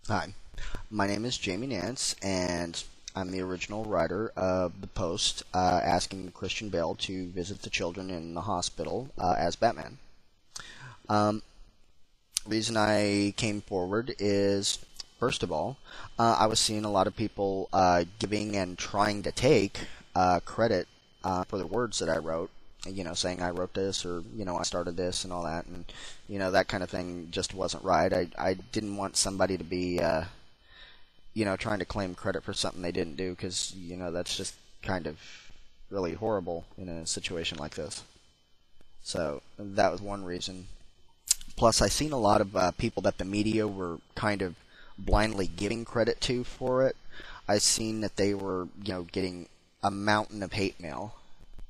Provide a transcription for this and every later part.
Hi, my name is Jamie Nance, and I'm the original writer of the post asking Christian Bale to visit the children in the hospital as Batman. Um, reason I came forward is, first of all, I was seeing a lot of people giving and trying to take credit for the words that I wrote. Saying I wrote this or I started this and all that, and that kind of thing just wasn't right. I didn't want somebody to be trying to claim credit for something they didn't do because, that's just kind of really horrible in a situation like this. So that was one reason. Plus, I seen a lot of people that the media were kind of blindly giving credit to for it. I seen that they were, getting a mountain of hate mail.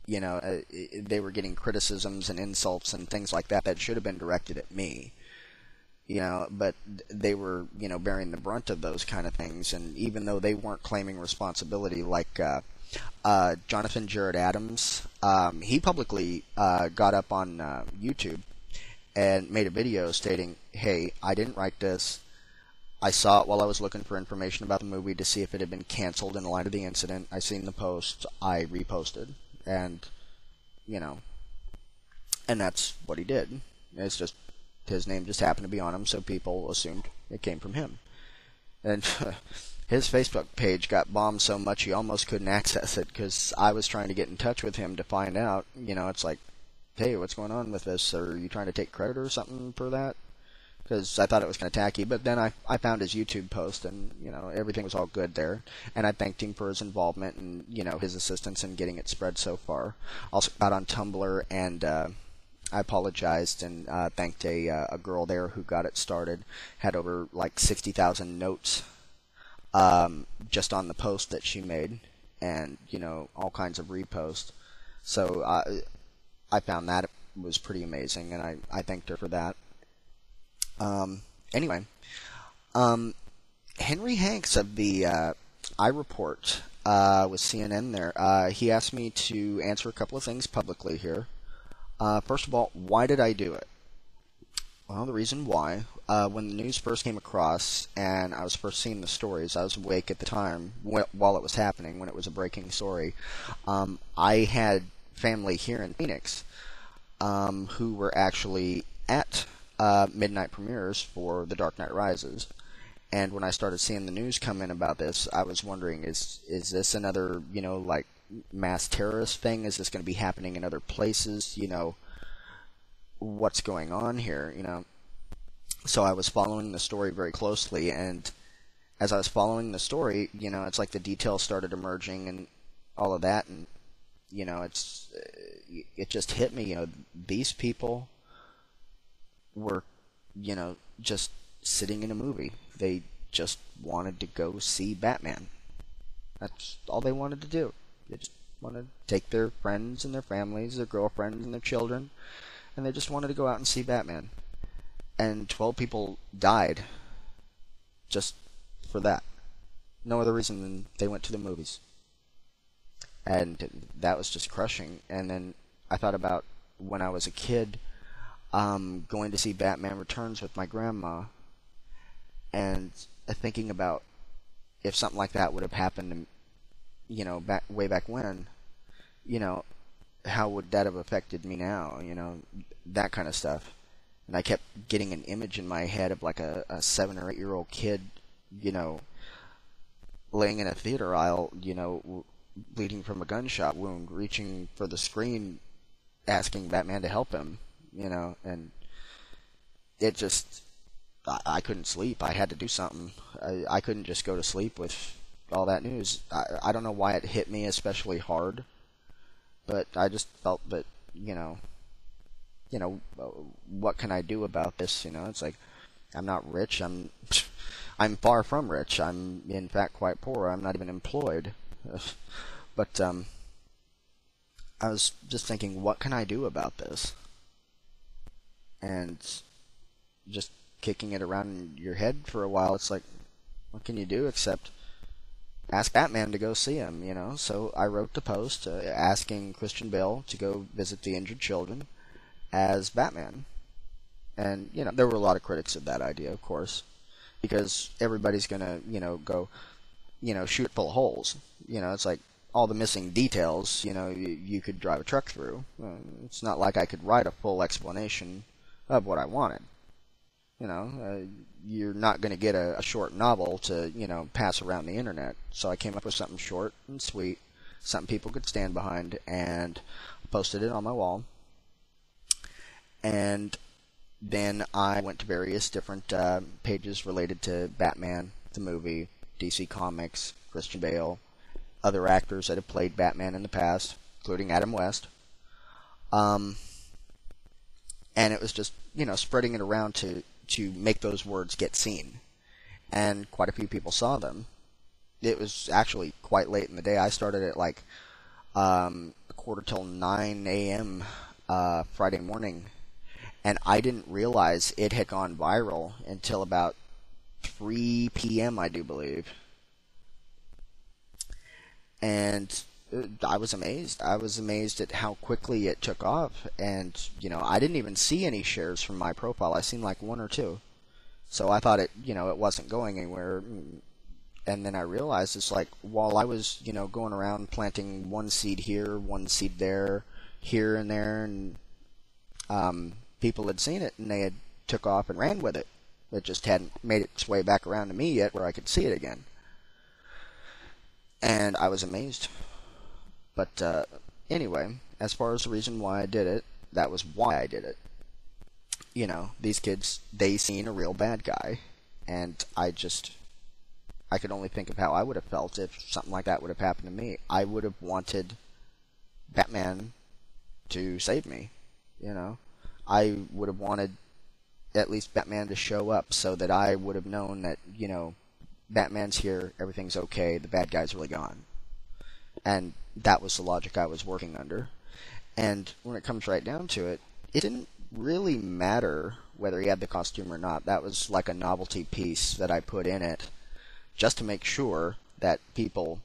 They were getting criticisms and insults and things like that that should have been directed at me. But they were, bearing the brunt of those kind of things, and even though they weren't claiming responsibility, like Jon Adams, he publicly got up on YouTube and made a video stating, "Hey, I didn't write this. I saw it while I was looking for information about the movie to see if it had been canceled in light of the incident. I seen the post, I reposted, and you know, and that's what he did. It's just his name just happened to be on him, so people assumed it came from him. And his Facebook page got bombed so much he almost couldn't access it because I was trying to get in touch with him to find out. It's like, hey, what's going on with this? Are you trying to take credit or something for that? Because I thought it was kind of tacky. But then I found his YouTube post, and everything was all good there. And I thanked him for his involvement and his assistance in getting it spread so far. Also got on Tumblr and I apologized and thanked a girl there who got it started. Had over like 60,000 notes just on the post that she made, and all kinds of reposts. So I found that was pretty amazing, and I thanked her for that. Anyway, Henry Hanks of the I Report with CNN there, he asked me to answer a couple of things publicly here. First of all, why did I do it? Well, the reason why, when the news first came across and I was first seeing the stories, I was awake at the time while it was happening, when it was a breaking story. I had family here in Phoenix who were actually at midnight premieres for The Dark Knight Rises. And when I started seeing the news come in about this, I was wondering, is this another, like mass terrorist thing? Is this going to be happening in other places? What's going on here? So I was following the story very closely, and as I was following the story, it's like the details started emerging and all of that, and it just hit me. These people were, just sitting in a movie. They just wanted to go see Batman. That's all they wanted to do. They just wanted to take their friends and their families, their girlfriends and their children, and they just wanted to go out and see Batman. And 12 people died just for that. No other reason than they went to the movies. And that was just crushing. And then I thought about when I was a kid, going to see Batman Returns with my grandma, and thinking about if something like that would have happened, way back when, how would that have affected me now? That kind of stuff. And I kept getting an image in my head of like a 7 or 8-year-old kid, laying in a theater aisle, bleeding from a gunshot wound, reaching for the screen, asking Batman to help him, and it just, I couldn't sleep. I had to do something. I couldn't just go to sleep with all that news. I don't know why it hit me especially hard, but I just felt that, what can I do about this? It's like, I'm not rich. I'm far from rich. I'm in fact quite poor. I'm not even employed. But I was just thinking, what can I do about this? And just kicking it around in your head for a while, it's like, what can you do except ask Batman to go see him, So I wrote the post asking Christian Bale to go visit the injured children as Batman. And, there were a lot of critics of that idea, of course. because everybody's gonna, go, shoot full of holes. It's like all the missing details, you could drive a truck through. It's not like I could write a full explanation of what I wanted. You're not going to get a short novel to, pass around the internet. So I came up with something short and sweet, something people could stand behind, and posted it on my wall. And then I went to various different pages related to Batman, the movie, DC Comics, Christian Bale, other actors that have played Batman in the past, including Adam West. And it was just, spreading it around to make those words get seen. And quite a few people saw them. It was actually quite late in the day. I started at like a quarter till 9 a.m. Friday morning, and I didn't realize it had gone viral until about 3 p.m., I do believe. And I was amazed. I was amazed at how quickly it took off. And, I didn't even see any shares from my profile. I seen like one or two. So I thought it wasn't going anywhere. And then I realized it's like, while I was, going around planting one seed here, one seed there, here and there, and people had seen it and they had took off and ran with it. It just hadn't made its way back around to me yet where I could see it again. And I was amazed. But anyway, as far as the reason why I did it, that was why I did it. These kids, they seen a real bad guy. And I could only think of how I would have felt if something like that would have happened to me. I would have wanted Batman to save me. I would have wanted at least Batman to show up so that I would have known that, Batman's here, everything's okay, the bad guy's really gone. And that was the logic I was working under. And when it comes right down to it, it didn't really matter whether he had the costume or not. That was like a novelty piece that I put in it just to make sure that people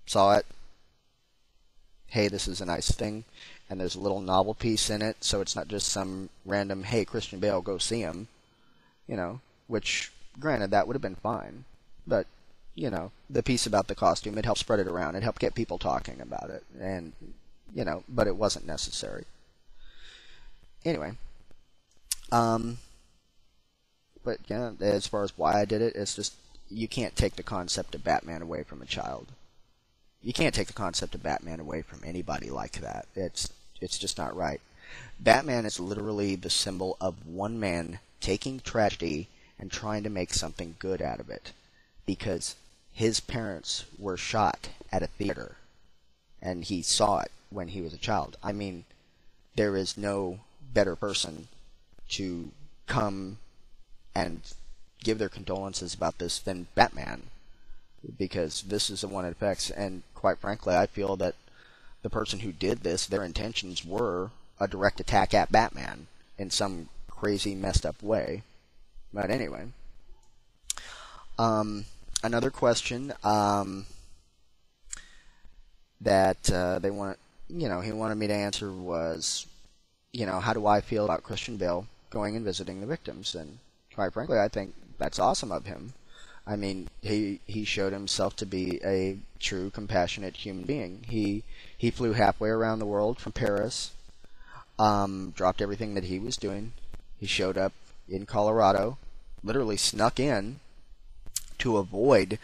saw it. Hey, this is a nice thing. And there's a little novel piece in it, so it's not just some random, hey, Christian Bale, go see him. Which, granted, that would have been fine. But, the piece about the costume, it helped spread it around. It helped get people talking about it. And, but it wasn't necessary. Anyway. But, yeah, as far as why I did it, it's just, you can't take the concept of Batman away from a child. You can't take the concept of Batman away from anybody like that. It's just not right. Batman is literally the symbol of one man taking tragedy and trying to make something good out of it. Because his parents were shot at a theater, and he saw it when he was a child. I mean, there is no better person to come and give their condolences about this than Batman, because this is the one it affects. And quite frankly, I feel that the person who did this, their intentions were a direct attack at Batman in some crazy, messed up way. But anyway, another question that they want, he wanted me to answer was, how do I feel about Christian Bale going and visiting the victims? And quite frankly, I think that's awesome of him. I mean, he showed himself to be a true, compassionate human being. He flew halfway around the world from Paris, dropped everything that he was doing. He showed up in Colorado, literally snuck in to avoid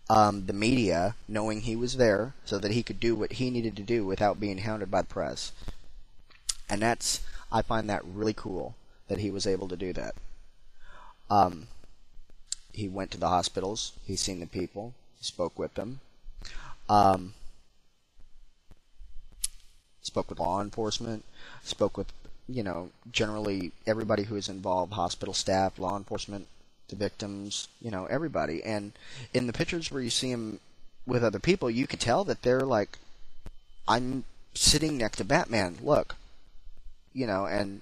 the media knowing he was there so that he could do what he needed to do without being hounded by the press. And I find that really cool that he was able to do that. He went to the hospitals, he's seen the people, he spoke with them, spoke with law enforcement, spoke with, generally everybody who is involved, hospital staff, law enforcement, the victims, everybody. And in the pictures where you see him with other people, you could tell that they're like, I'm sitting next to Batman, look. And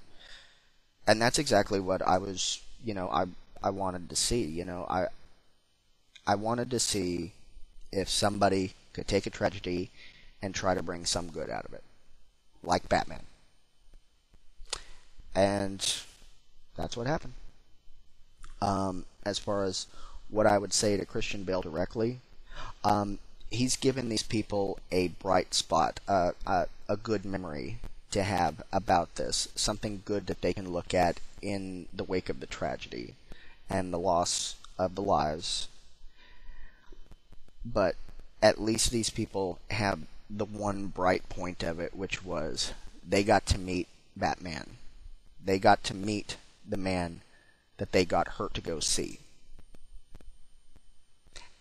that's exactly what I was, I wanted to see. I wanted to see if somebody could take a tragedy and try to bring some good out of it, like Batman. And that's what happened. As far as what I would say to Christian Bale directly, he's given these people a bright spot, a good memory to have about this, something good that they can look at in the wake of the tragedy and the loss of the lives. But at least these people have the one bright point of it, which was they got to meet Batman. They got to meet the man that they got hurt to go see.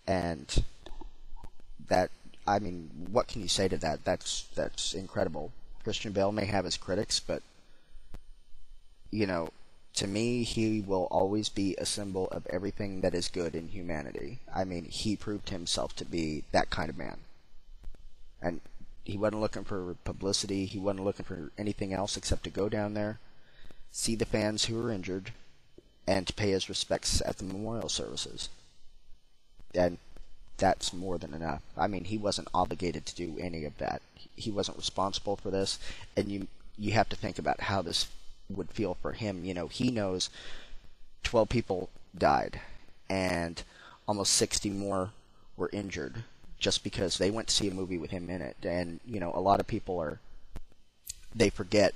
And that, I mean, what can you say to that? That's incredible. Christian Bale may have his critics, but, you know, to me, he will always be a symbol of everything that is good in humanity. I mean, he proved himself to be that kind of man. And he wasn't looking for publicity. He wasn't looking for anything else except to go down there, see the fans who were injured, and to pay his respects at the memorial services. And that's more than enough. I mean, he wasn't obligated to do any of that. He wasn't responsible for this, and you have to think about how this would feel for him. You know, he knows 12 people died, and almost 60 more were injured just because they went to see a movie with him in it. And, you know, a lot of people they forget,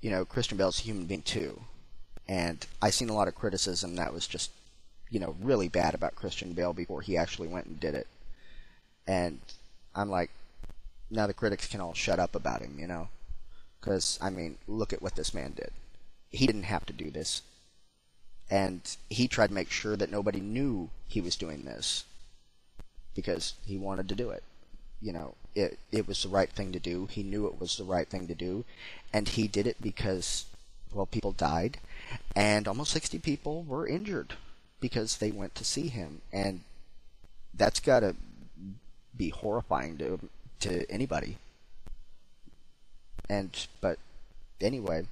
you know, Christian Bale's a human being too. And I seen a lot of criticism that was just, you know, really bad about Christian Bale before he actually went and did it. And I'm like, now the critics can all shut up about him, you know? Because, I mean, look at what this man did. He didn't have to do this. And he tried to make sure that nobody knew he was doing this because he wanted to do it. You know, it was the right thing to do. He knew it was the right thing to do. And he did it because, well, people died. And almost 60 people were injured because they went to see him. And that's got to be horrifying to anybody. But anyway,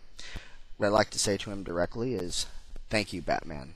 what I'd like to say to him directly is, thank you, Batman.